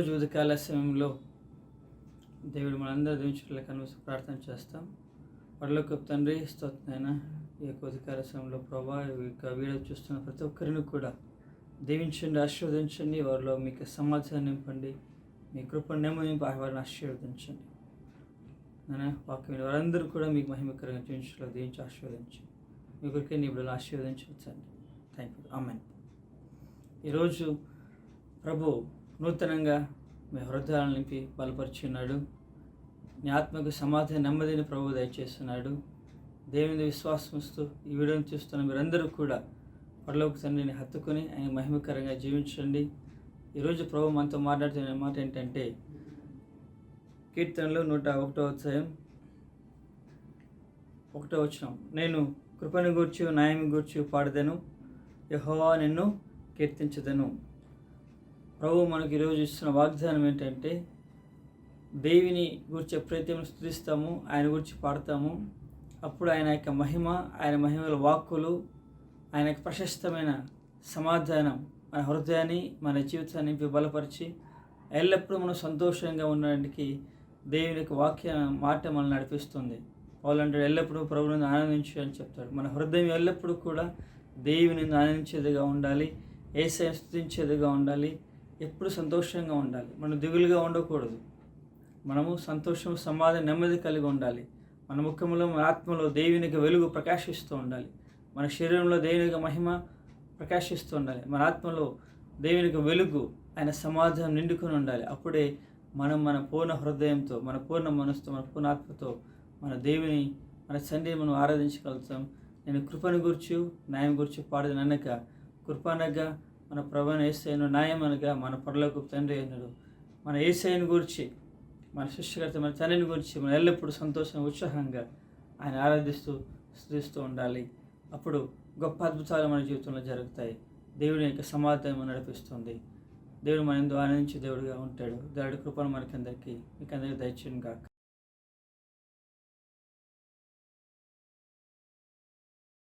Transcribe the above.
ఈరోజు ఉదయకాల సమయంలో దేవుడు మనందరూ దీవించుటకు ప్రార్థన చేస్తాం. పరలోకపు తండ్రి, స్తోత్రమైన ఈ యొక్క ఉదయకాల సమయంలో ప్రభా, ఈ యొక్క వీడియో చూస్తున్న ప్రతి ఒక్కరిని కూడా దీవించండి, ఆశీర్వదించండి. వారిలో మీకు సమాధానం నింపండి, మీ కృపను నింపి వారిని ఆశీర్వదించండి. నేను వాక్యం వారందరూ కూడా మీకు మహిమకరంగా జీవించలో దీవించి ఆశీర్వదించండి. మీ కొరికే నీ బిడ్డలను ఆశీర్వదించండి. Thank you. ఆమేన్. ఈరోజు ప్రభు నూతనంగా మీ హృదయాలను నింపి బలపరిచున్నాడు. నీ ఆత్మకు సమాధానం నెమ్మదిని ప్రభు దయచేస్తున్నాడు. దేవుని విశ్వాసముస్తూ ఈ వీడియోని చూస్తున్న మీరందరూ కూడా పరలోక తండ్రిని హత్తుకొని ఆయన మహిమకరంగా జీవించండి. ఈరోజు ప్రభు మనతో మాట్లాడుతున్న మాట ఏంటంటే, కీర్తనలు 101వ అధ్యాయం 1వ వచనం, నేను కృపను గూర్చి న్యాయం గూర్చి పాడదను, యెహోవా నిన్ను కీర్తించదను. ప్రభు మనకు ఈరోజు ఇస్తున్న వాగ్దానం ఏంటంటే, దేవుని గురించి ఎప్పుడైతే మనం స్తుతిస్తామో, ఆయన గురించి పాడతాము, అప్పుడు ఆయన యొక్క మహిమ, ఆయన మహిమల వాక్కులు, ఆయన యొక్క ప్రశస్తమైన సమాధానం మన హృదయాన్ని, మన జీవితాన్ని బలపరిచి ఎల్లప్పుడూ మనం సంతోషంగా ఉండడానికి దేవుని యొక్క మాట మనల్ని నడిపిస్తుంది. వాళ్ళంటే ఎల్లప్పుడూ ప్రభువుని ఆనందించు అని చెప్తాడు. మన హృదయం ఎల్లప్పుడూ కూడా దేవుని ఆనందించేదిగా ఉండాలి, యేసయ్యను స్తుతించేదిగా ఉండాలి, ఎప్పుడు సంతోషంగా ఉండాలి. మనం దిగులుగా ఉండకూడదు. మనము సంతోషం, సమాధానం, నెమ్మది కలిగి ఉండాలి. మన ముఖంలో, మన ఆత్మలో దేవునికి వెలుగు ప్రకాశిస్తూ ఉండాలి. మన శరీరంలో దేవునికి మహిమ ప్రకాశిస్తూ ఉండాలి. మన ఆత్మలో దేవునికి వెలుగు, ఆయన సమాధానం నిండుకొని ఉండాలి. అప్పుడే మనం మన పూర్ణ హృదయంతో, మన పూర్ణ మనసుతో, మన పూర్ణ ఆత్మతో మన దేవుని, మన తండ్రిని మనం ఆరాధించగలుగుతాం. నేను కృపను గూర్చి న్యాయం గురించి పాడదని అనక, కృప అనగా మన ప్రభువైన యేసయ్యను, న్యాయం అనగా మన పరలోకపు తండ్రి అయినడు. మన యేసయ్యను గురించి, మన సృష్టికర్త, మన తండ్రిని గురించి మనం ఎల్లప్పుడూ సంతోషంగా, ఉత్సాహంగా ఆయన ఆరాధిస్తూ స్తుతిస్తూ ఉండాలి. అప్పుడు గొప్ప అద్భుతాలు మన జీవితంలో జరుగుతాయి. దేవుని యొక్క సమాధానం నడిపిస్తుంది. దేవుడు మన ఎందు ఆనందించే దేవుడిగా ఉంటాడు. దేవుడి కృపను మీకు అందరికీ దయచేయను గాక.